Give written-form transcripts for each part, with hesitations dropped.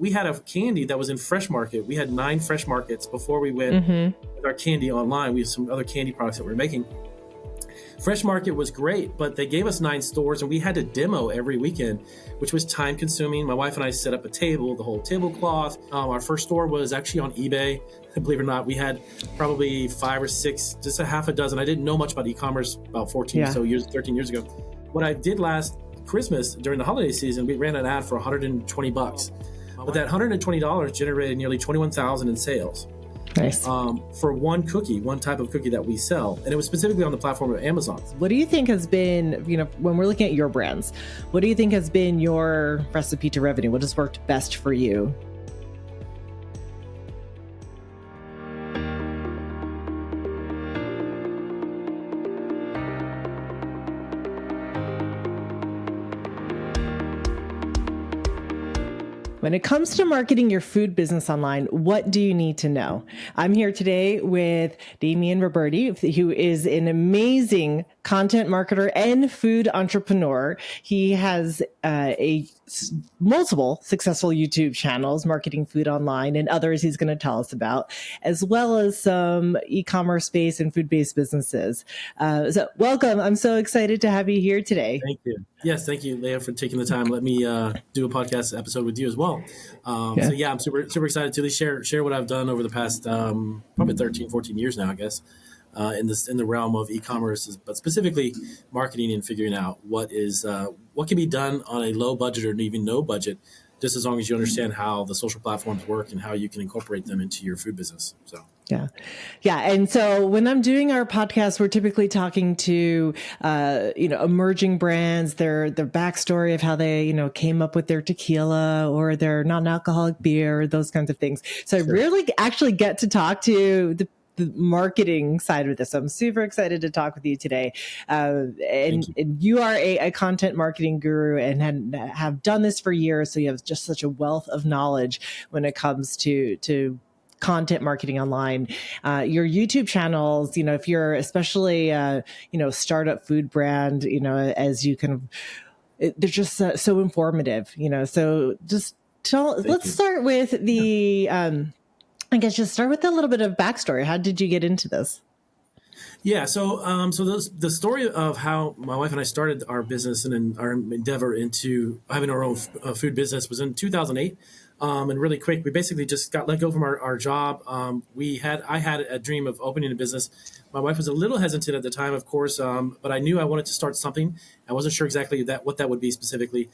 we had a candy that was in Fresh Market. We had 9 Fresh Markets before we went with our candy online. We have some other candy products that we were making. Fresh Market was great, but they gave us 9 stores and we had to demo every weekend, which was time consuming. My wife and I set up a table, the whole tablecloth. Our first store was actually on eBay. Believe it or not, we had probably 5 or 6, just a half a dozen. I didn't know much about e-commerce about 13 years ago. What I did last Christmas during the holiday season, we ran an ad for $120. But that $120 generated nearly $21,000 in sales. Nice. For one type of cookie that we sell. And it was specifically on the platform of Amazon. What do you think has been, when we're looking at your brands, what do you think has been your recipe to revenue? What has worked best for you? When it comes to marketing your food business online, what do you need to know? I'm here today with Damian Roberti, who is an amazing content marketer and food entrepreneur. He has multiple successful YouTube channels marketing food online and others he's going to tell us about, as well as some e-commerce based and food-based businesses. So welcome. I'm so excited to have you here today. Thank you. Yes, thank you, Leah, for taking the time. Let me do a podcast episode with you as well. So I'm super excited to share what I've done over the past probably 13, 14 years now, I guess, in the realm of e-commerce, but specifically marketing and figuring out what can be done on a low budget or even no budget, just as long as you understand how the social platforms work and how you can incorporate them into your food business. So. Yeah. And so when I'm doing our podcast, we're typically talking to, emerging brands, their backstory of how they, came up with their tequila or their non-alcoholic beer, those kinds of things. So I really actually get to talk to the marketing side of this. I'm super excited to talk with you today. And you are a content marketing guru and have done this for years. So you have just such a wealth of knowledge when it comes to content marketing online. Your YouTube channels, if you're especially, startup food brand, as you they're just so informative, so just let's start with the, just start with a little bit of backstory. How did you get into this? Yeah, so the story of how my wife and I started our business and our endeavor into having our own food business was in 2008. And really quick, we basically just got let go from our job. I had a dream of opening a business. My wife was a little hesitant at the time, of course, but I knew I wanted to start something. I wasn't sure exactly what that would be specifically.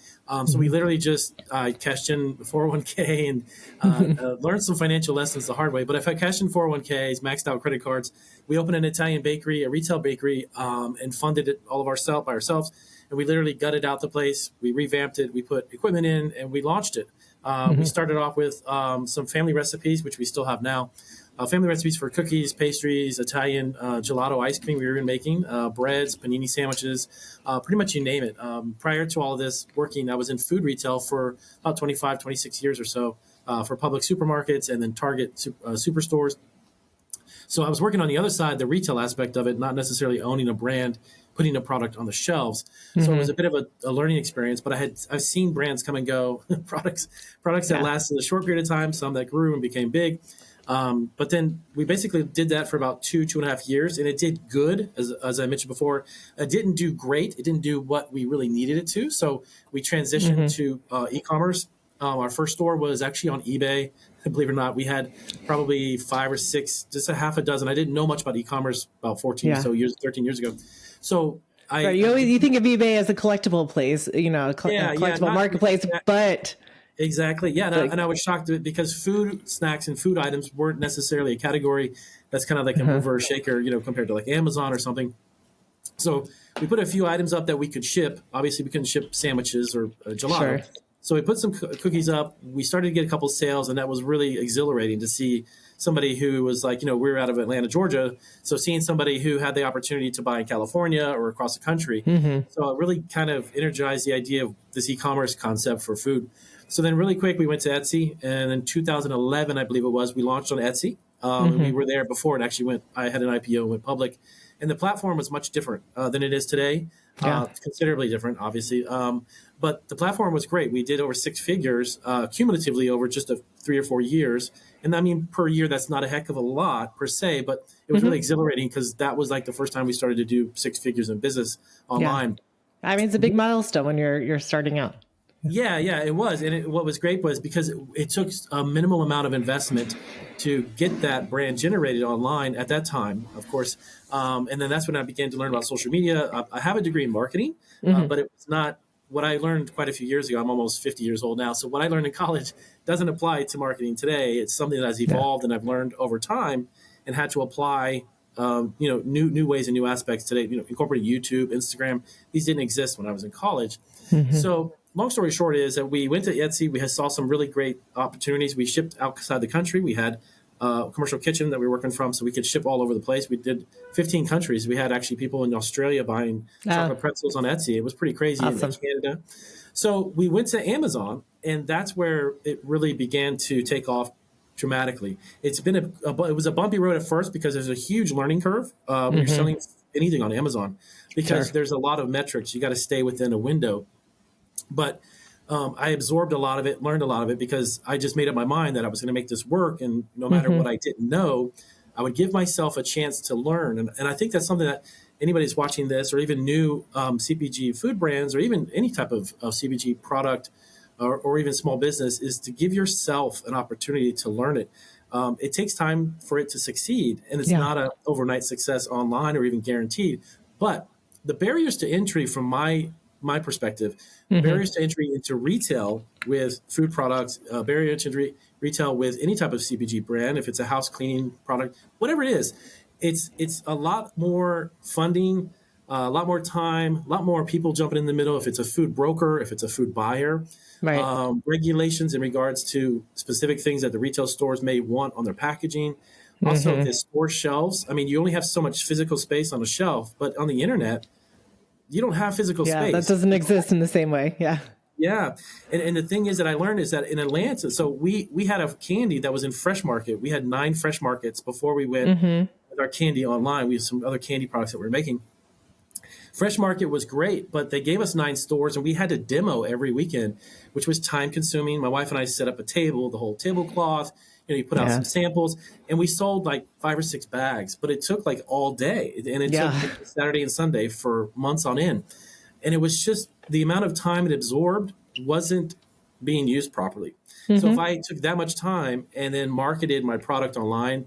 So we literally just cashed in 401k and learned some financial lessons the hard way. But if I cashed in 401ks, maxed out credit cards, we opened an Italian bakery, a retail bakery, and funded it all of by ourselves. And we literally gutted out the place. We revamped it. We put equipment in, and we launched it. We started off with some family recipes, which we still have now. Family recipes for cookies, pastries, Italian gelato ice cream we were making, breads, panini sandwiches, pretty much you name it. Prior to all of this working, I was in food retail for about 25, 26 years or so for Publix supermarkets and then Target superstores. So I was working on the other side, the retail aspect of it, not necessarily owning a brand, putting a product on the shelves. So it was a bit of a learning experience, but I've seen brands come and go, products that lasted a short period of time, some that grew and became big. But then we basically did that for about 2.5 years, and it did good, as I mentioned before. It didn't do great. It didn't do what we really needed it to. So we transitioned to e-commerce. Our first store was actually on eBay. Believe it or not, we had probably 5 or 6, just a half a dozen. I didn't know much about e-commerce about 13 years ago. So you think of eBay as a collectible place, a collectible marketplace, but exactly. Yeah. And I was shocked because food, snacks, and food items weren't necessarily a category that's kind of like a mover or shaker, compared to like Amazon or something. So we put a few items up that we could ship. Obviously, we couldn't ship sandwiches or gelato. Sure. So we put some cookies up. We started to get a couple of sales, and that was really exhilarating to see somebody who was like, we were out of Atlanta, Georgia. So seeing somebody who had the opportunity to buy in California or across the country. So it really kind of energized the idea of this e-commerce concept for food. So then really quick, we went to Etsy. And in 2011, I believe it was, we launched on Etsy. We were there before it actually I had an IPO and went public. And the platform was much different than it is today. Yeah. considerably different, obviously. But the platform was great. We did over six figures cumulatively over just 3 or 4 years. And I mean, per year, that's not a heck of a lot per se, but it was really Hmm. exhilarating because that was like the first time we started to do six figures in business Yeah. online. I mean, it's a big milestone when you're starting out. Yeah, yeah, it was. And what was great was because it took a minimal amount of investment to get that brand generated online at that time, of course. And then that's when I began to learn about social media. I have a degree in marketing, Hmm. but it was not what I learned quite a few years ago. I'm almost 50 years old now. So what I learned in college doesn't apply to marketing today. It's something that has Yeah. evolved and I've learned over time and had to apply, new ways and new aspects today, incorporating YouTube, Instagram. These didn't exist when I was in college. Hmm. So long story short is that we went to Etsy. We saw some really great opportunities. We shipped outside the country. We had a commercial kitchen that we were working from, so we could ship all over the place. We did 15 countries. We had actually people in Australia buying Oh, chocolate pretzels on Etsy. It was pretty crazy in awesome. Canada. So we went to Amazon, and that's where it really began to take off dramatically. It's been it was a bumpy road at first because there's a huge learning curve when you're Hmm. selling anything on Amazon because Sure. there's a lot of metrics. You got to stay within a window. But I absorbed a lot of it, learned a lot of it because I just made up my mind that I was going to make this work. And no matter Hmm. what I didn't know, I would give myself a chance to learn. And I think that's something that anybody's watching this or even new CPG food brands or even any type of CPG product or even small business is to give yourself an opportunity to learn it. It takes time for it to succeed, and it's Yeah. not an overnight success online or even guaranteed. But the barriers to entry, from my perspective, the Hmm. barriers to entry into retail with food products, barrier to retail with any type of CPG brand, if it's a house cleaning product, whatever it is, it's a lot more funding, a lot more time, a lot more people jumping in the middle. If it's a food broker, if it's a food buyer, Right. regulations in regards to specific things that the retail stores may want on their packaging. Also, Hmm. the store shelves. I mean, you only have so much physical space on a shelf, but on the internet, you don't have physical Yeah. That space. doesn't exist in the same way. Yeah. Yeah, and the thing is that I learned is that in Atlanta, so we had a candy that was in Fresh Market. We had 9 Fresh Markets before we went Hmm. with our candy online. We had some other candy products that we were making. Fresh Market was great, but they gave us 9 stores and we had to demo every weekend, which was time consuming. My wife and I set up a table, the whole tablecloth. You put out Yeah. some samples, and we sold like 5 or 6 bags, but it took like all day, and it took Yeah. Saturday and Sunday for months on end. And it was just the amount of time it absorbed wasn't being used properly. So if Hmm. I took that much time and then marketed my product online,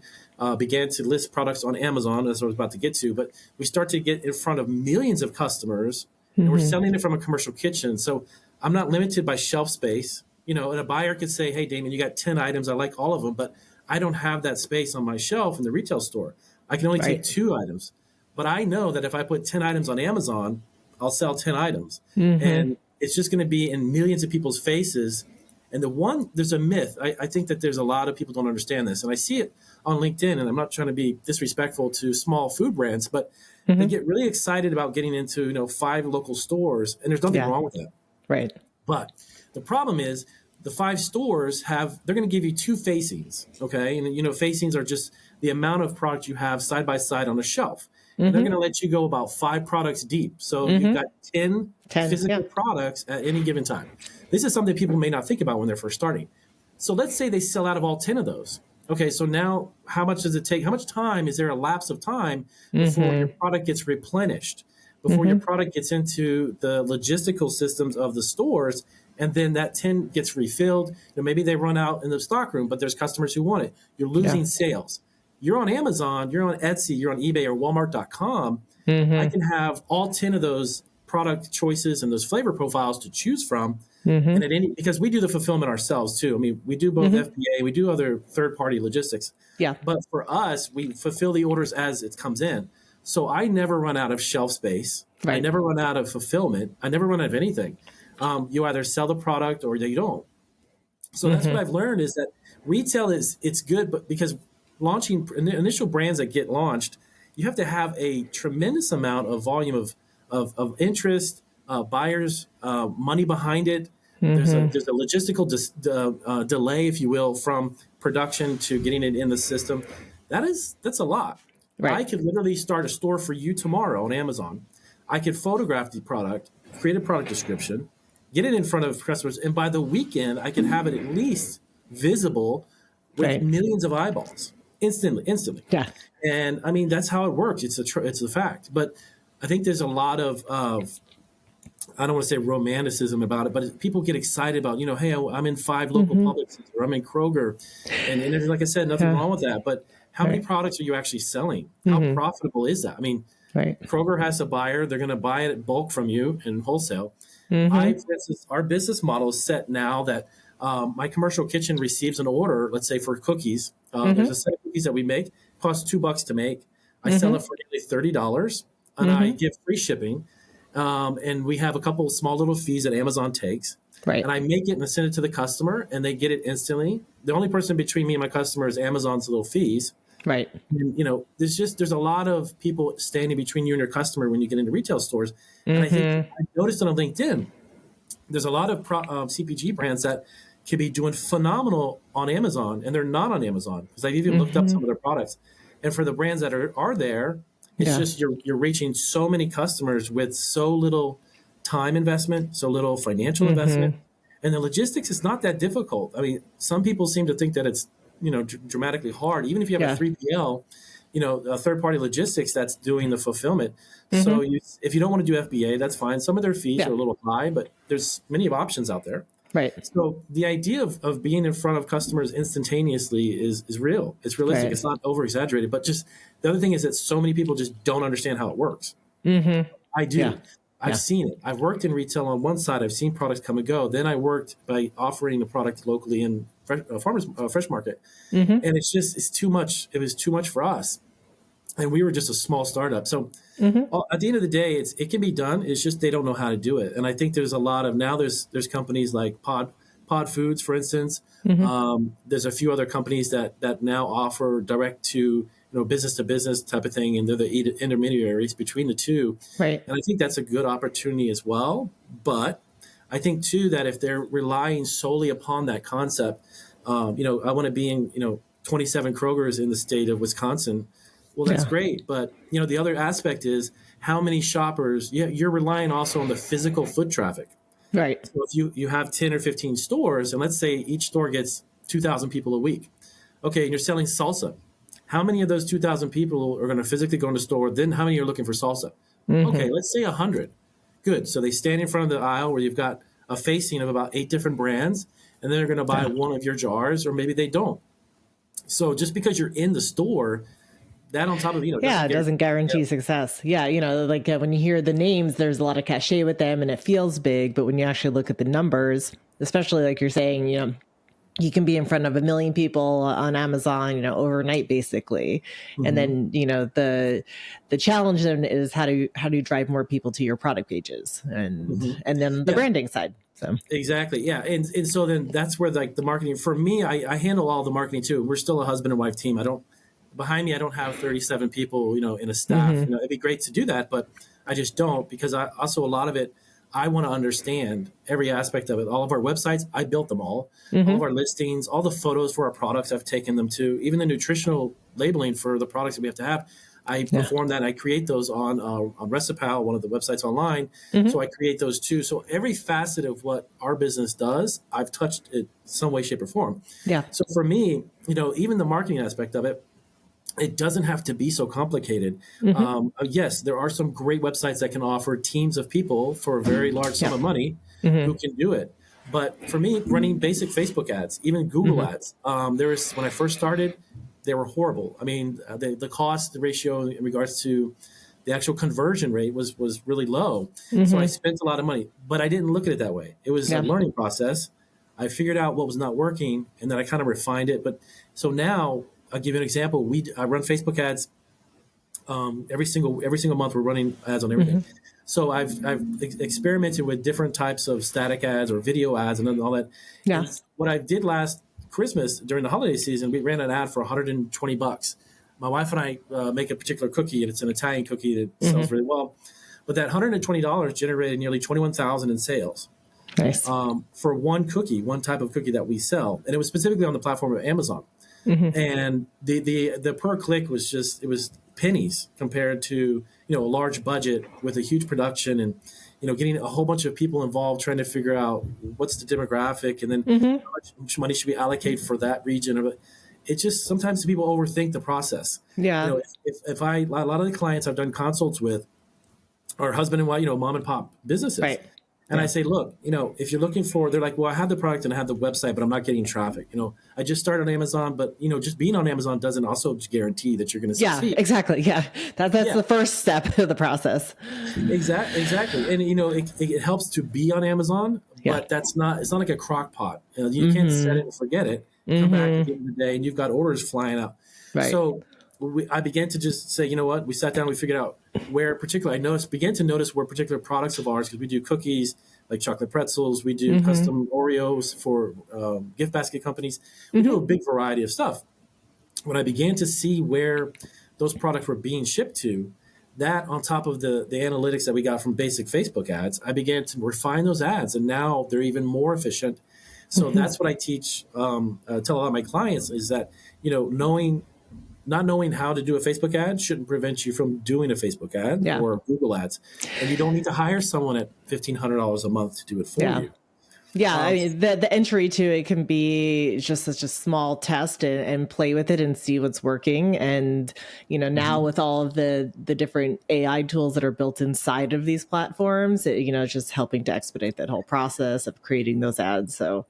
began to list products on Amazon, as I was about to get to, but we start to get in front of millions of customers, and we're Hmm. selling it from a commercial kitchen. So I'm not limited by shelf space. And a buyer could say, "Hey, Damien, you got 10 items. I like all of them, but I don't have that space on my shelf in the retail store. I can only take Right. 2 items." But I know that if I put 10 items on Amazon, I'll sell 10 items. Hmm. And it's just going to be in millions of people's faces. And there's a myth. I think that there's a lot of people don't understand this. And I see it on LinkedIn, and I'm not trying to be disrespectful to small food brands, but they Hmm. get really excited about getting into, 5 local stores. And there's nothing Yeah. wrong with that. Right. But the problem is the 5 stores they're going to give you 2 facings. Okay. And, facings are just the amount of product you have side by side on a shelf. And they're going Hmm. to let you go about 5 products deep. So you've Hmm. got 10 10. Yeah. physical products at any given time. This is something people may not think about when they're first starting. So let's say they sell out of all 10 of those. Okay, so now how much does it take? How much time is there a lapse of time before your Hmm. product gets replenished, before your Hmm. product gets into the logistical systems of the stores, and then that tin gets refilled? Maybe they run out in the stockroom, but there's customers who want it. You're Yeah. losing sales. You're on Amazon, you're on Etsy, you're on eBay or Walmart.com. I Hmm. can have all 10 of those product choices and those flavor profiles to choose from. And Hmm. because we do the fulfillment ourselves too. I mean, we do both Hmm. FBA, we do other third party logistics, Yeah. but for us, we fulfill the orders as it comes in. So I never run out of shelf space. I Right. never run out of fulfillment. I never run out of anything. You either sell the product or you don't. So that's what Hmm. I've learned is that retail it's good, but because launching initial brands that get launched, you have to have a tremendous amount of volume of interest, buyers, money behind it. Hmm. There's a logistical delay, if you will, from production to getting it in the system. That's a lot. I Right. could literally start a store for you tomorrow on Amazon. I could photograph the product, create a product description, get it in front of customers, and by the weekend, I can have it at least visible with Right. millions of eyeballs instantly. Yeah. And I mean, that's how it works. It's a fact. But I think there's a lot of I don't want to say romanticism about it, but people get excited about, hey, I'm in 5 local Publixes or I'm in Kroger. And like I said, nothing Yeah. wrong with that. But how many Right. products are you actually selling? How profitable is that? I mean, Right. Kroger has a buyer. They're going to buy it at bulk from you in wholesale. Mm-hmm. For instance, our business model is set now that my commercial kitchen receives an order, let's say for cookies. There's a set of cookies that we make, costs $2 to make. I sell it for nearly $30, and I give free shipping. And we have a couple of small little fees that Amazon takes. Right. And I make it and I send it to the customer, and they get it instantly. The only person between me and my customer is Amazon's little fees. Right. And, there's a lot of people standing between you and your customer when you get into retail stores. And I think I noticed it on LinkedIn. There's a lot of CPG brands that can be doing phenomenal on Amazon, and they're not on Amazon because I've even looked up some of their products. And for the brands that are there, it's just you're reaching so many customers with so little time investment, so little financial investment, and the logistics is not that difficult. I mean, some people seem to think that it's dramatically hard, even if you have a 3PL, a third party logistics that's doing the fulfillment. So if you don't want to do FBA, that's fine. Some of their fees are a little high, but there's many options out there. Right. So the idea of being in front of customers instantaneously is real. It's realistic. Right. It's not over exaggerated. But just the other thing is that so many people just don't understand how it works. I do. Yeah. I've seen it. I've worked in retail on one side. I've seen products come and go. Then I worked by offering the product locally in farmers fresh market, and it's too much. It was too much for us, and we were just a small startup. So at the end of the day, it can be done. It's just they don't know how to do it. And I think there's a lot of now. There's companies like Pod Foods, for instance. There's a few other companies that now offer direct to business to business type of thing, and they're the intermediaries between the two. Right. And I think that's a good opportunity as well. But I think too that if they're relying solely upon that concept, I want to be in 27 Krogers in the state of Wisconsin. Well, that's great, but the other aspect is how many shoppers. You're relying also on the physical foot traffic. Right. So if you have 10 or 15 stores, and let's say each store gets 2,000 people a week, okay, and you're selling salsa. How many of those 2,000 people are going to physically go in the store? Then how many are looking for salsa? Okay, let's say 100. Good. So they stand in front of the aisle where you've got a facing of about 8 different brands, and then they're going to buy one of your jars, or maybe they don't. So just because you're in the store, that on top of it doesn't guarantee success. Like when you hear the names, there's a lot of cachet with them, and it feels big. But when you actually look at the numbers, especially like you're saying, you can be in front of 1 million people on Amazon, overnight, basically. And then, the challenge then is how do you drive more people to your product pages and then the branding side. So exactly. Yeah. And so then that's where like the marketing for me, I handle all the marketing too. We're still a husband and wife team. Behind me, I don't have 37 people, in a staff, it'd be great to do that, but I just don't because a lot of it, I want to understand every aspect of it. All of our websites, I built them all of our listings, all the photos for our products, I've taken them to, even the nutritional labeling for the products that we have to have. I perform that. I create those on Recipal, one of the websites online. So I create those too. So every facet of what our business does, I've touched it some way, shape, or form. Yeah. So for me, even the marketing aspect of it, it doesn't have to be so complicated. Yes, there are some great websites that can offer teams of people for a very large sum of money who can do it. But for me, running basic Facebook ads, even Google ads, when I first started, they were horrible. I mean, the cost ratio in regards to the actual conversion rate was really low. So I spent a lot of money, but I didn't look at it that way. It was a learning process. I figured out what was not working, and then I kind of refined it. But so now, I'll give you an example. I run Facebook ads every single month. We're running ads on everything. So I've experimented with different types of static ads or video ads and all that. Yeah. And what I did last Christmas during the holiday season, we ran an ad for $120. My wife and I make a particular cookie, and it's an Italian cookie that sells really well. But that $120 generated nearly $21,000 in sales. Nice. For one type of cookie that we sell, and it was specifically on the platform of Amazon. And the per click was pennies compared to, a large budget with a huge production and, getting a whole bunch of people involved trying to figure out what's the demographic and then how much money should we allocate for that region. It just sometimes people overthink the process. Yeah. If a lot of the clients I've done consults with are husband and wife, mom and pop businesses. Right. And I say, look, if you're looking for, they're like, well, I have the product and I have the website, but I'm not getting traffic. I just started on Amazon, but just being on Amazon doesn't also guarantee that you're going to succeed. Yeah, exactly. Yeah. That's the first step of the process. Exactly. And, it helps to be on Amazon, but it's not like a crock pot. You can't set it and forget it. Come back at the end of the day and you've got orders flying out. Right. So I began to just say, you know what, we sat down, we figured out where began to notice where particular products of ours, because we do cookies like chocolate pretzels, we do custom Oreos for gift basket companies. We do a big variety of stuff. When I began to see where those products were being shipped to, that on top of the analytics that we got from basic Facebook ads, I began to refine those ads, and now they're even more efficient. So that's what I teach, tell a lot of my clients is that, not knowing how to do a Facebook ad shouldn't prevent you from doing a Facebook ad or Google ads. And you don't need to hire someone at $1,500 a month to do it for you. Yeah, I mean, the entry to it can be just such a small test and play with it and see what's working. And, now with all of the different AI tools that are built inside of these platforms, it's just helping to expedite that whole process of creating those ads. So,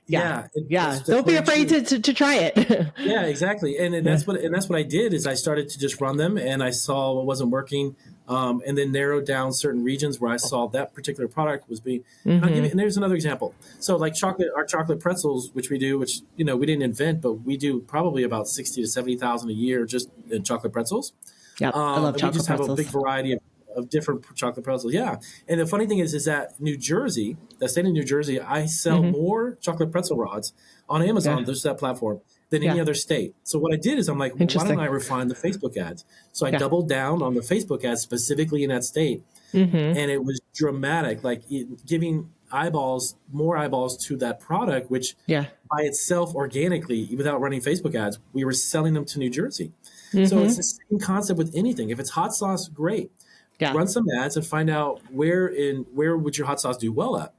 don't be afraid to try it. Yeah, exactly. And that's what I did is I started to just run them and I saw what wasn't working. And then narrowed down certain regions where I saw that particular product was being. And there's another example. So like our chocolate pretzels, which we do, which we didn't invent, but we do probably about 60 to 70,000 a year just in chocolate pretzels. Yeah, I love chocolate pretzels. We just have a big variety of different chocolate pretzels. Yeah, and the funny thing is that New Jersey, the state of New Jersey, I sell more chocolate pretzel rods on Amazon, there's that platform, than any other state. So what I did is I'm like, why don't I refine the Facebook ads? So I doubled down on the Facebook ads specifically in that state. And it was dramatic, like giving more eyeballs to that product, which by itself organically, without running Facebook ads, we were selling them to New Jersey. So it's the same concept with anything. If it's hot sauce, great. Run some ads and find out where would your hot sauce do well at.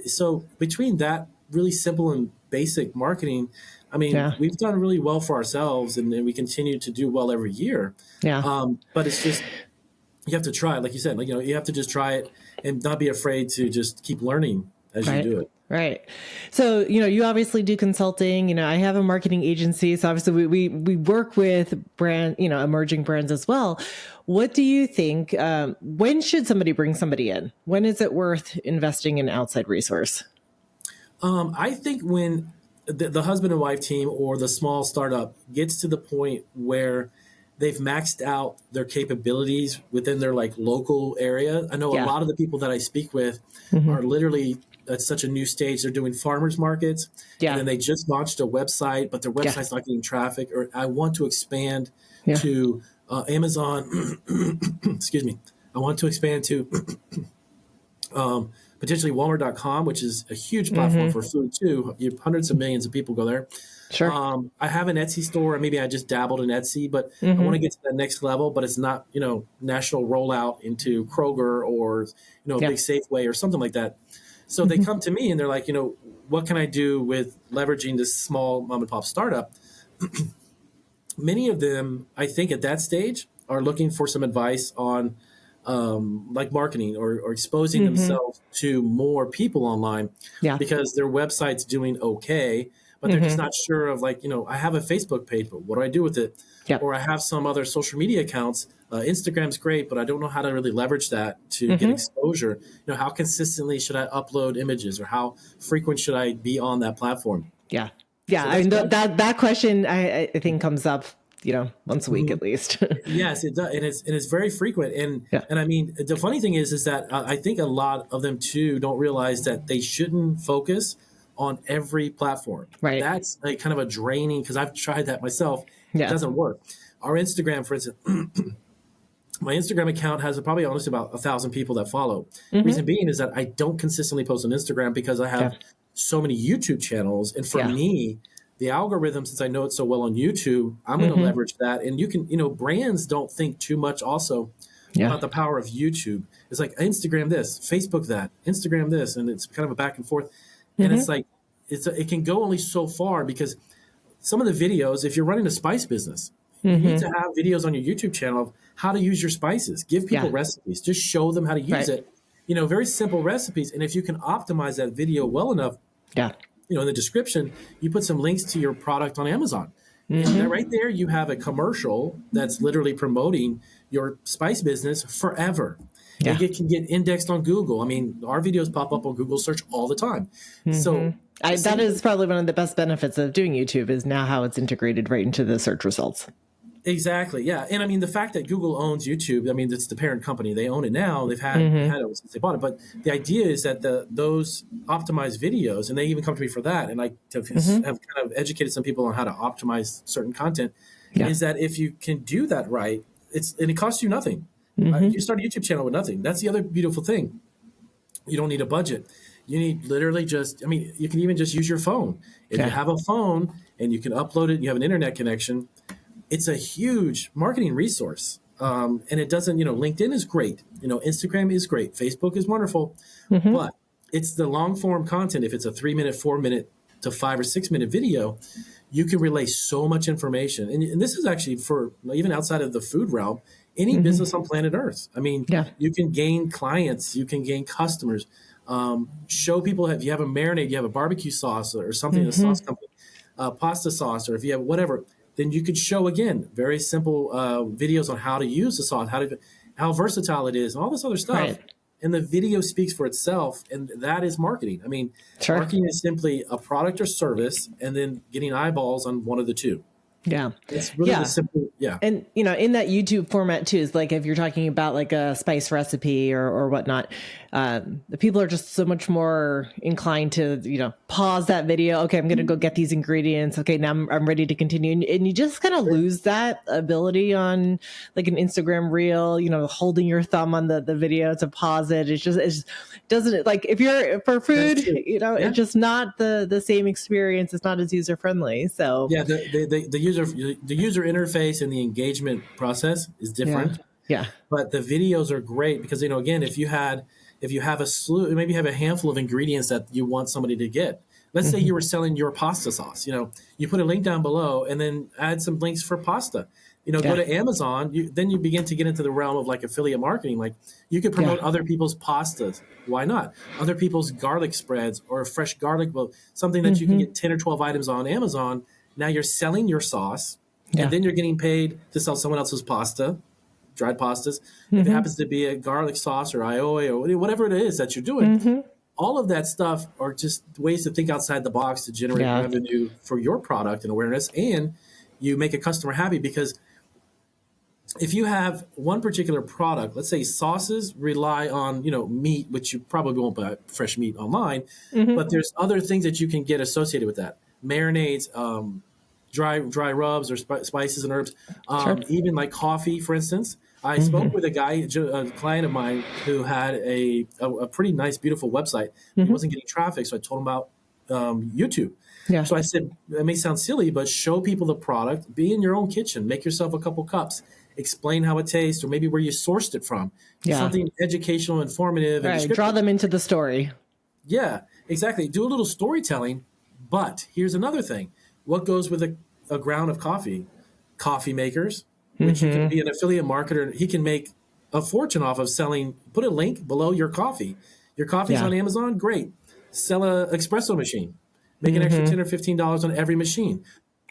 So between that really simple and basic marketing, I mean, we've done really well for ourselves, and we continue to do well every year. But it's just you have to try it, like you said. Like you have to just try it and not be afraid to just keep learning as you do it. Right. So, you obviously do consulting. I have a marketing agency. So obviously we work with emerging brands as well. What do you think? When should somebody bring somebody in? When is it worth investing in outside resource? I think when the husband and wife team or the small startup gets to the point where they've maxed out their capabilities within their local area. I know a lot of the people that I speak with are literally at such a new stage. They're doing farmers markets and then they just launched a website, but their website's not getting traffic, or I want to expand to Amazon. Excuse me. I want to expand to potentially Walmart.com, which is a huge platform for food too. You have hundreds of millions of people go there. Sure. I have an Etsy store, and maybe I just dabbled in Etsy, but I want to get to that next level. But it's not, national rollout into Kroger or, a big Safeway or something like that. So they come to me and they're like, what can I do with leveraging this small mom and pop startup? Many of them, I think, at that stage are looking for some advice on marketing or exposing themselves to more people online because their website's doing okay, but they're just not sure of I have a Facebook page, but what do I do with it? Or I have some other social media accounts. Instagram's great, but I don't know how to really leverage that to get exposure. How consistently should I upload images, or how frequent should I be on that platform? Yeah. So I mean, that question I think comes up, once a week at least. Yes, it does. And it's very frequent. And I mean, the funny thing is that I think a lot of them too don't realize that they shouldn't focus on every platform. Right. That's kind of a draining, because I've tried that myself. It doesn't work. Our Instagram, for instance, my Instagram account has probably honestly about 1,000 people that follow. Reason being is that I don't consistently post on Instagram because I have so many YouTube channels. And for me, the algorithm, since I know it so well on YouTube, I'm going to leverage that. And you can, brands don't think too much also Yeah. about the power of YouTube. It's like Instagram this, Facebook that, Instagram this, and it's kind of a back and forth. And it's like it can go only so far, because some of the videos, if you're running a spice business, you need to have videos on your YouTube channel of how to use your spices. Give people Yeah. recipes. Just show them how to use Right. it. Very simple recipes. And if you can optimize that video well enough, Yeah. in the description, you put some links to your product on Amazon. And that right there, you have a commercial that's literally promoting your spice business forever. Yeah. It can get indexed on Google. I mean, our videos pop up on Google search all the time. So That is probably one of the best benefits of doing YouTube, is now how it's integrated right into the search results. exactly, yeah. And I mean, the fact that Google owns YouTube, I mean, it's the parent company. They own it now. They've had it since they bought it. But the idea is that those optimized videos, and they even come to me for that, and I have kind of educated some people on how to optimize certain content, Yeah. is that if you can do that right, and it costs you nothing. You start a YouTube channel with nothing. That's the other beautiful thing. You don't need a budget. You need literally just, I mean, you can even just use your phone. If you have a phone and you can upload it, and you have an internet connection, it's a huge marketing resource. And it doesn't, LinkedIn is great. Instagram is great. Facebook is wonderful. But it's the long form content. If it's a 3 minute, 4 minute to 5 or 6 minute video, you can relay so much information. And this is actually for even outside of the food realm, any business on planet Earth. I mean, Yeah. you can gain clients, you can gain customers. Show people, if you have a marinade, you have a barbecue sauce or something, a sauce company, pasta sauce, or if you have whatever, then you could show, again, very simple videos on how to use the sauce, how versatile it is, and all this other stuff. Right. And the video speaks for itself, and that is marketing. I mean, Sure. marketing is simply a product or service, and then getting eyeballs on one of the two. Yeah. It's really Yeah. the simple, yeah. And, in that YouTube format too, is like, if you're talking about like a spice recipe or whatnot, the people are just so much more inclined to, pause that video. Okay, I'm going to go get these ingredients. Okay, now I'm ready to continue. And you just kind of lose that ability on like an Instagram reel, holding your thumb on the video to pause it. It doesn't, like, if you're for food, it's just not the same experience. It's not as user friendly. So Yeah, the user interface and the engagement process is different. Yeah. But the videos are great because, again, if you have a slew, maybe you have a handful of ingredients that you want somebody to get. Let's say you were selling your pasta sauce. You put a link down below and then add some links for pasta. Go to Amazon. Then you begin to get into the realm of like affiliate marketing. Like, you could promote other people's pastas. Why not? Other people's garlic spreads or fresh garlic, something that you can get 10 or 12 items on Amazon. Now you're selling your sauce, and then you're getting paid to sell someone else's pasta, dried pastas. If it happens to be a garlic sauce or aioli or whatever it is that you're doing, all of that stuff are just ways to think outside the box to generate revenue for your product and awareness, and you make a customer happy. Because if you have one particular product, let's say sauces rely on, meat, which you probably won't buy fresh meat online, but there's other things that you can get associated with that. Marinades, dry rubs or spices and herbs, even like coffee, for instance. I spoke with a client of mine who had a pretty nice, beautiful website. He wasn't getting traffic, so I told him about YouTube. Yeah. So I said, it may sound silly, but show people the product. Be in your own kitchen. Make yourself a couple cups. Explain how it tastes, or maybe where you sourced it from. Yeah. Something educational, informative. Right. And Draw them into the story. Yeah, exactly. Do a little storytelling. But here's another thing. What goes with a ground of coffee? Coffee makers, which you can be an affiliate marketer. He can make a fortune off of selling. Put a link below your coffee. Your coffee's on Amazon? Great. Sell an espresso machine. Make an extra $10 or $15 on every machine.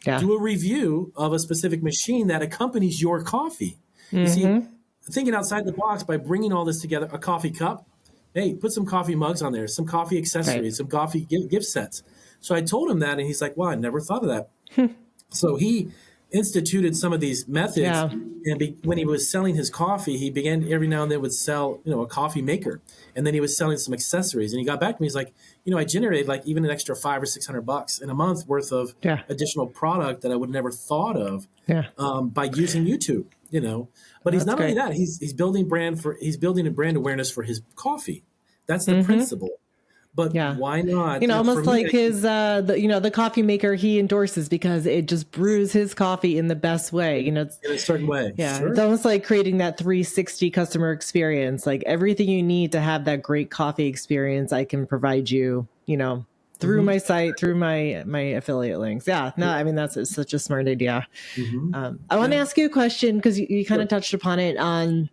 Yeah. Do a review of a specific machine that accompanies your coffee. You see, thinking outside the box by bringing all this together, a coffee cup. Hey, put some coffee mugs on there, some coffee accessories, some coffee gift sets. So I told him that, and he's like, wow, I never thought of that. So he instituted some of these methods. Yeah. And when he was selling his coffee, he began every now and then would sell, a coffee maker. And then he was selling some accessories. And he got back to me. He's like, I generated like even an extra $500 or $600 in a month worth of additional product that I would never thought of by using YouTube, But he's not only that, he's building a brand awareness for his coffee. That's the principle. But Yeah. why not? For Almost me, like his, the coffee maker he endorses because it just brews his coffee in the best way. in a certain way, Yeah, it's sure. almost like creating that 360 customer experience. Like everything you need to have that great coffee experience, I can provide you, through Hmm. my site, through my affiliate links. Yeah, no, I mean, that's such a smart idea. Hmm. I want to Yeah, ask you a question because you kind sure. of touched upon it on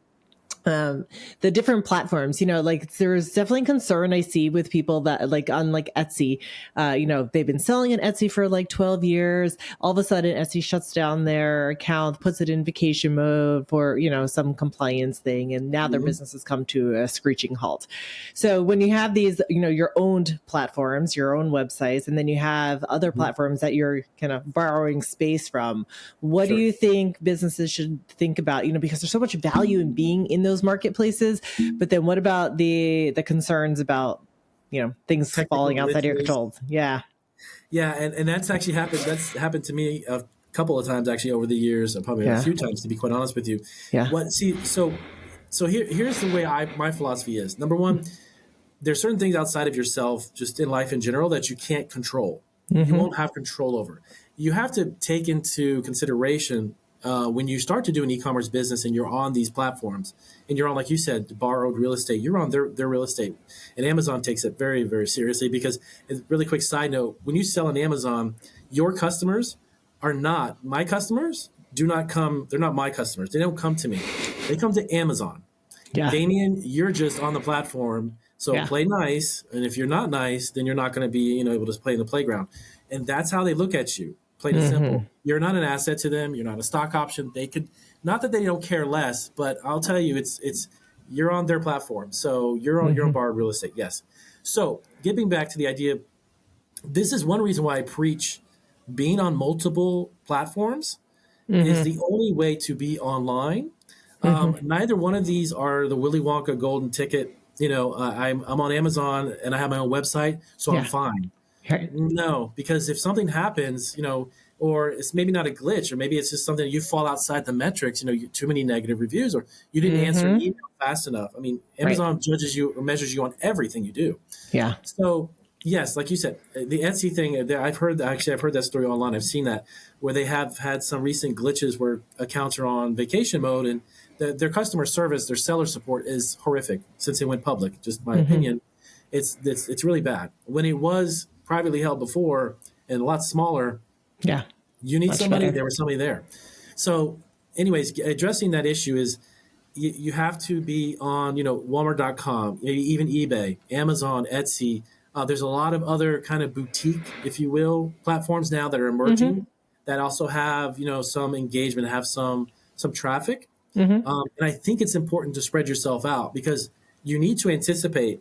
the different platforms. Like there's definitely concern I see with people that like on like Etsy, they've been selling on Etsy for like 12 years. All of a sudden Etsy shuts down their account, puts it in vacation mode for, some compliance thing. And now their Hmm. business has come to a screeching halt. So when you have these, your owned platforms, your own websites, and then you have other Hmm. platforms that you're kind of borrowing space from, what do Sure. you think businesses should think about, because there's so much value in being in those marketplaces, but then what about the concerns about, things Technical falling outside of your glitches. control? Yeah. Yeah, and that's actually happened. That's happened to me a couple of times actually over the years, probably a Yeah. few times to be quite honest with you. Yeah. What see so here's the way my philosophy is. Number one, there's certain things outside of yourself, just in life in general, that you can't control. You Mm-hmm. won't have control over. You have to take into consideration when you start to do an e-commerce business and you're on these platforms and you're on, like you said, borrowed real estate. You're on their real estate, and Amazon takes it very, very seriously because, really quick side note, when you sell on Amazon, your customers are not my customers. Do not come. They're not my customers. They don't come to me. They come to Amazon. Yeah. Damian, you're just on the platform, so Yeah. play nice. And if you're not nice, then you're not going to be, able to play in the playground. And that's how they look at you. Plain and Mm-hmm. simple. You're not an asset to them. You're not a stock option. They could, not that they don't care less, but I'll tell you, it's you're on their platform, so you're on Mm-hmm. borrowed real estate. Yes. So getting back to the idea, this is one reason why I preach being on multiple platforms is Mm-hmm. the only way to be online. Mm-hmm. Neither one of these are the Willy Wonka golden ticket. I'm on Amazon and I have my own website, so I'm Yeah. fine. Right. No, because if something happens, or it's maybe not a glitch, or maybe it's just something you fall outside the metrics, too many negative reviews, or you didn't answer an Mm-hmm. email fast enough. I mean, Right. Amazon judges you or measures you on everything you do. Yeah. So yes, like you said, the Etsy thing. I've heard that story online. I've seen that where they have had some recent glitches where accounts are on vacation mode and their customer service, their seller support is horrific since it went public. Just my Mm-hmm. opinion. It's really bad. When it was privately held before and a lot smaller, Yeah. you need Much somebody. better. There was somebody there. So, anyways, addressing that issue is you have to be on, Walmart.com, maybe even eBay, Amazon, Etsy. There's a lot of other kind of boutique, if you will, platforms now that are Mm-hmm. emerging that also have, some engagement, have some traffic. Mm-hmm. And I think it's important to spread yourself out because you need to anticipate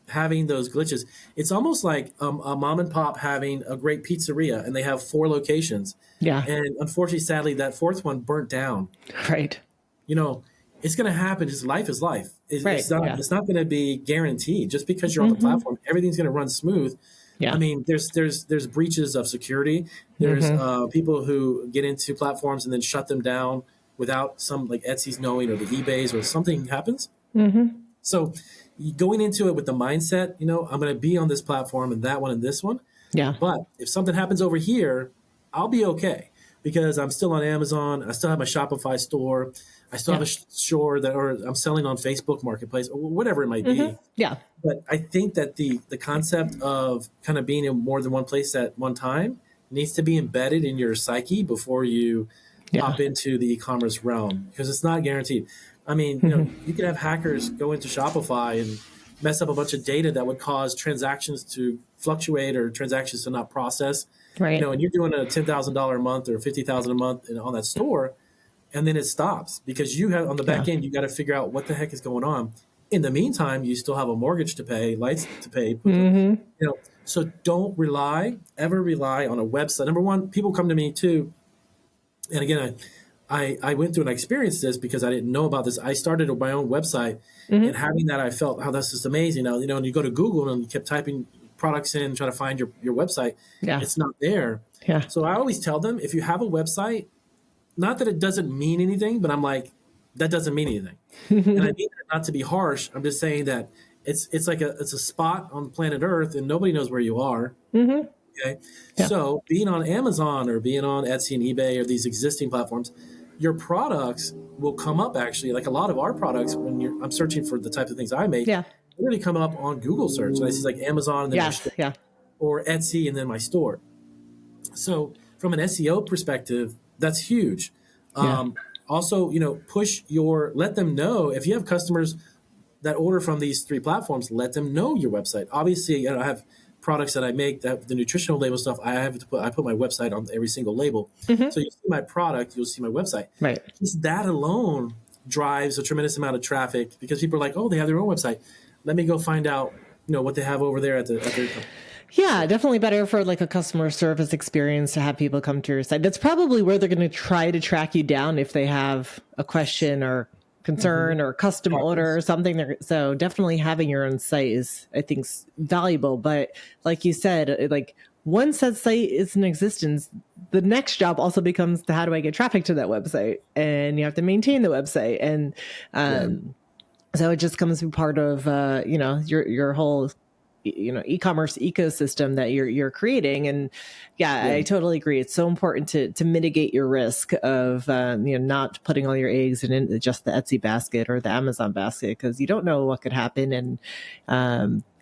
having those glitches. It's almost like a mom and pop having a great pizzeria and they have 4 locations. Yeah. And unfortunately, sadly, that fourth one burnt down. Right. You know, it's going to happen. Just life is life. Right. Yeah. It's not going to be guaranteed. Just because you're on the Mm-hmm. platform, everything's going to run smooth. I Yeah. mean, there's breaches of security. There's Mm-hmm. people who get into platforms and then shut them down without some like Etsy's knowing or the eBay's or something happens. Mm-hmm. So going into it with the mindset, I'm going to be on this platform and that one and this one. Yeah. But if something happens over here, I'll be okay because I'm still on Amazon. I still have my Shopify store. I still have Yeah. a store or I'm selling on Facebook Marketplace or whatever it might Mm-hmm. be. Yeah. But I think that the concept of kind of being in more than one place at one time needs to be embedded in your psyche before you Yeah. hop into the e-commerce realm because it's not guaranteed. I mean, Mm-hmm. you could have hackers go into Shopify and mess up a bunch of data that would cause transactions to fluctuate or transactions to not process. Right. And you're doing a $10,000 a month or $50,000 a month on that store, and then it stops because you have on the Yeah. back end you got to figure out what the heck is going on. In the meantime, you still have a mortgage to pay, lights to pay. Mm-hmm. So don't ever rely on a website. Number one, people come to me too, and again, I went through and I experienced this because I didn't know about this. I started my own website, and Mm-hmm. having that, I felt, oh, this is amazing. Now, and you go to Google and you kept typing products in, trying to find your website. Yeah. It's not there. Yeah. So I always tell them, if you have a website, not that it doesn't mean anything, but I'm like, that doesn't mean anything. And I mean that not to be harsh. I'm just saying that it's like it's a spot on planet Earth, and nobody knows where you are. Mm-hmm. Okay, Yeah. so being on Amazon or being on Etsy and eBay or these existing platforms, your products will come up. Actually, like a lot of our products, when I'm searching for the type of things I make, Yeah. they really come up on Google search, and I see like Amazon and then my Yes. store, Yeah. or Etsy and then my store. So from an SEO perspective, that's huge. Yeah. Also, let them know if you have customers that order from these three platforms, let them know your website. Obviously, I have products that I make that the nutritional label stuff. I put my website on every single label. Mm-hmm. So you see my product, you'll see my website. Right. Just that alone drives a tremendous amount of traffic because people are like, oh, they have their own website. Let me go find out, what they have over there at their company. Yeah, definitely better for like a customer service experience to have people come to your site. That's probably where they're going to try to track you down if they have a question or concern or custom order or something. So definitely having your own site is, I think, valuable. But like you said, like once that site is in existence, the next job also becomes how do I get traffic to that website? And you have to maintain the website. And so it just comes to part of, your whole e-commerce ecosystem that you're creating. And I totally agree. It's so important to mitigate your risk of not putting all your eggs in just the Etsy basket or the Amazon basket, because you don't know what could happen. And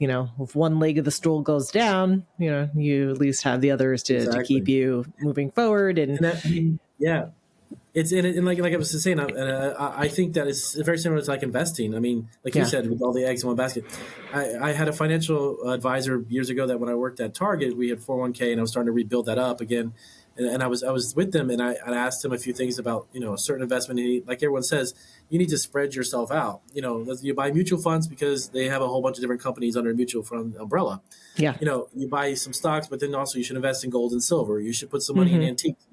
if one leg of the stool goes down, you at least have the others to keep you moving forward. It's and like I was saying, I think that it's very similar to like investing. I mean, like you said, with all the eggs in one basket. I had a financial advisor years ago that when I worked at Target, we had 401k, and I was starting to rebuild that up again. And I was with them, and I asked him a few things about a certain investment. Like everyone says, you need to spread yourself out. You buy mutual funds because they have a whole bunch of different companies under a mutual fund umbrella. Yeah. You buy some stocks, but then also you should invest in gold and silver. You should put some money in antiques.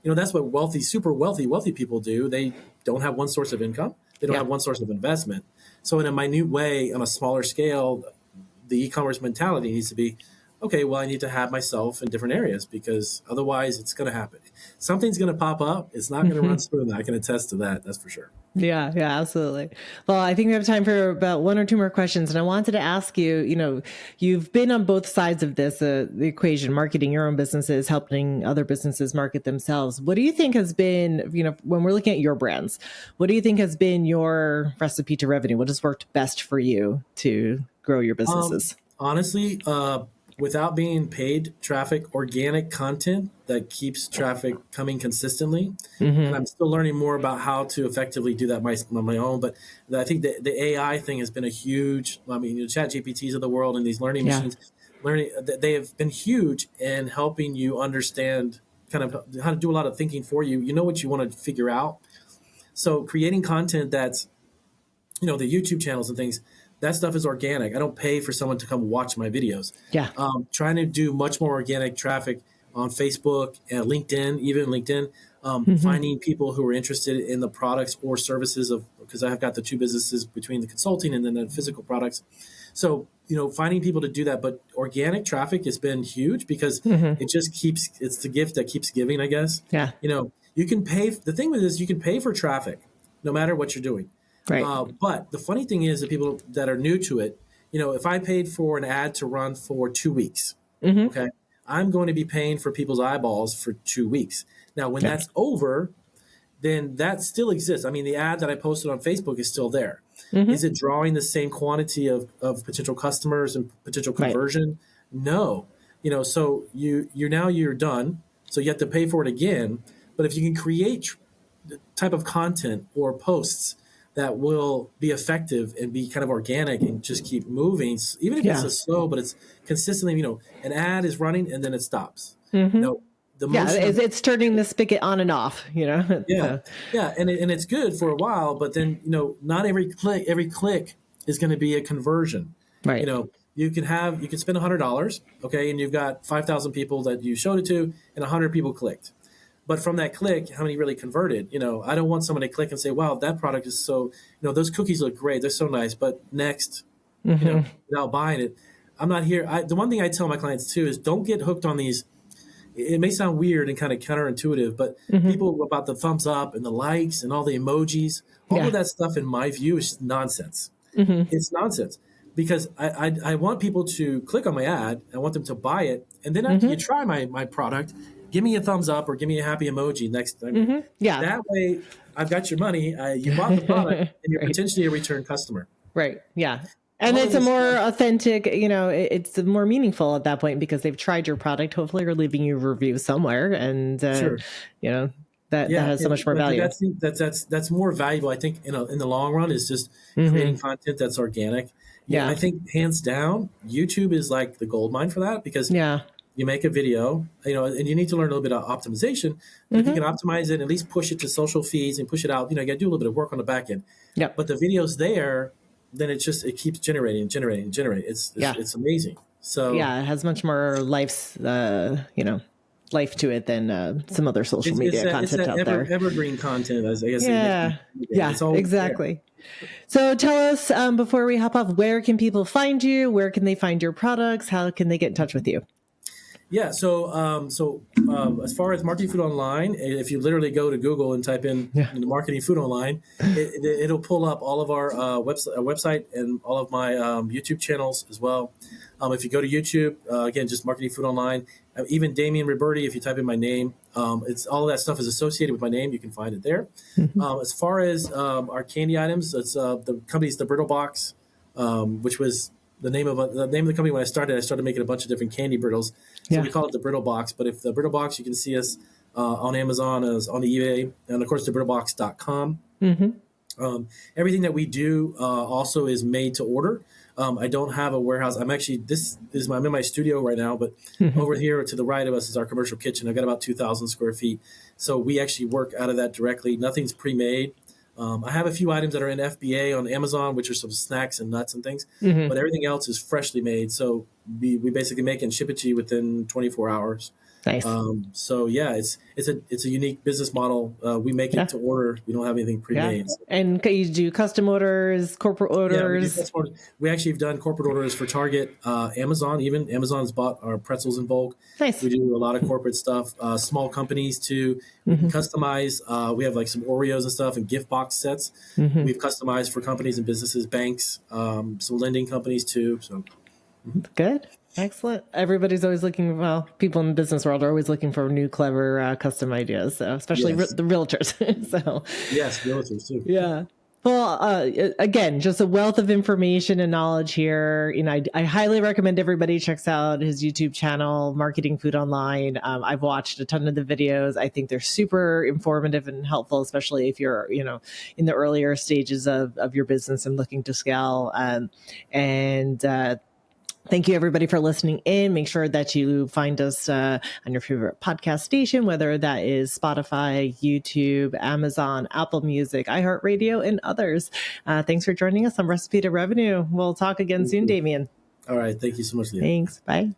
That's what super wealthy people do. They don't have one source of income. They don't have one source of investment. So in a minute way, on a smaller scale, the e-commerce mentality needs to be, okay, well, I need to have myself in different areas because otherwise it's going to happen. Something's going to pop up. It's not going to run smooth. I can attest to that. That's for sure. Yeah, absolutely. Well, I think we have time for about one or two more questions. And I wanted to ask you, you've been on both sides of this, the equation, marketing your own businesses, helping other businesses market themselves. What do you think has been, when we're looking at your brands, what do you think has been your recipe to revenue? What has worked best for you to grow your businesses? Honestly, without being paid traffic, organic content that keeps traffic coming consistently. And I'm still learning more about how to effectively do that on my own. But I think the AI thing has been a huge, chat GPTs of the world and these learning machines, they have been huge in helping you understand kind of how to do a lot of thinking for you. You know what you want to figure out. So creating content that's, the YouTube channels and things, that stuff is organic. I don't pay for someone to come watch my videos. Yeah. Trying to do much more organic traffic on Facebook and LinkedIn, finding people who are interested in the products or services because I have got the two businesses between the consulting and then the physical products. So, finding people to do that, but organic traffic has been huge because it just it's the gift that keeps giving, I guess. Yeah. You can pay. The thing with this, you can pay for traffic no matter what you're doing. Right. But the funny thing is that people that are new to it, if I paid for an ad to run for 2 weeks, okay, I'm going to be paying for people's eyeballs for 2 weeks. Now, when that's over, then that still exists. I mean, the ad that I posted on Facebook is still there. Is it drawing the same quantity of potential customers and potential conversion? Right. No. So you're done. So you have to pay for it again. But if you can create the type of content or posts that will be effective and be kind of organic and just keep moving, even if it's a slow, but it's consistently, an ad is running and then it stops. It's turning the spigot on and off, Yeah. And it's good for a while, but then, not every click is going to be a conversion. Right. You can spend $100, okay, and you've got 5,000 people that you showed it to and 100 people clicked. But from that click, how many really converted? I don't want someone to click and say, wow, that product is so, those cookies look great. They're so nice. But next, without buying it, I'm not here. The one thing I tell my clients too is don't get hooked on these. It may sound weird and kind of counterintuitive, but people about the thumbs up and the likes and all the emojis, all of that stuff in my view is just nonsense. It's nonsense. because I want people to click on my ad. I want them to buy it, and then after you Mm-hmm. try my product, give me a thumbs up or give me a happy emoji next time. Mm-hmm. Yeah. That way, I've got your money. You bought the product, and you're Right. potentially a return customer. Right. Yeah. And All of it's a this more stuff. authentic, it's more meaningful at that point because they've tried your product. Hopefully, you're leaving you a review somewhere, and Sure. you know that Yeah, has so much more but value. that's more valuable. I think in the long run is just creating Mm-hmm. content that's organic. Yeah, I Yeah. think hands down, YouTube is like the gold mine for that because Yeah. you make a video, and you need to learn a little bit of optimization. But if you can Mm-hmm. optimize it, and at least push it to social feeds and push it out, you got to do a little bit of work on the back end. Yep. But the video's there, then it keeps generating. Yeah. It's amazing. So Yeah. It has much more life to it than some other social it's media it's content that out there. evergreen content, as I guess Yeah. it's Yeah. always there. Exactly. So tell us before we hop off, where can people find you? Where can they find your products? How can they get in touch with you? Yeah. As far as marketing food online, if you literally go to Google and type in Yeah. marketing food online, it'll pull up all of our website and all of my YouTube channels as well. If you go to YouTube, again, just marketing food online. Even Damian Roberti, if you type in my name, it's all of that stuff is associated with my name. You can find it there. Mhm. As far as our candy items, it's the company's the Brittle Box, which was the name of the company when I started. I started making a bunch of different candy brittles, so Yeah. we call it the Brittle Box. But if the Brittle Box, you can see us on Amazon, as on the eBay, and of course the brittlebox.com. Mm-hmm. Everything that we do also is made to order. I don't have a warehouse. I'm in my studio right now, but Mm-hmm. over here to the right of us is our commercial kitchen. I've got about 2,000 square feet, so we actually work out of that directly. Nothing's pre-made. I have a few items that are in FBA on Amazon, which are some snacks and nuts and things, Mm-hmm. but everything else is freshly made. So we basically make and ship it to you within 24 hours. Nice. So yeah, it's a unique business model. We make it Yeah. to order. We don't have anything Yeah. pre-made. So, And you do custom orders, corporate yeah, we do orders. customer orders. We actually have done corporate orders for Target, Amazon. Even Amazon's bought our pretzels in bulk. Nice. We do a lot of corporate stuff. Small companies too. We can Mm-hmm. customize. We have like some Oreos and stuff and gift box sets. Mm-hmm. We've customized for companies and businesses, banks, some lending companies too. So Good. Excellent. Everybody's always looking, well, people in the business world are always looking for new, clever, custom ideas, so especially yes, the realtors. So, yes, realtors too. yeah. Well, again, just a wealth of information and knowledge here. I highly recommend everybody checks out his YouTube channel, Marketing Food Online. I've watched a ton of the videos. I think they're super informative and helpful, especially if you're, in the earlier stages of your business and looking to scale. And Thank you, everybody, for listening in. Make sure that you find us on your favorite podcast station, whether that is Spotify, YouTube, Amazon, Apple Music, iHeartRadio, and others. Thanks for joining us on Recipe to Revenue. We'll talk again soon, Damian. All right, thank you so much, Leah. Thanks. Bye.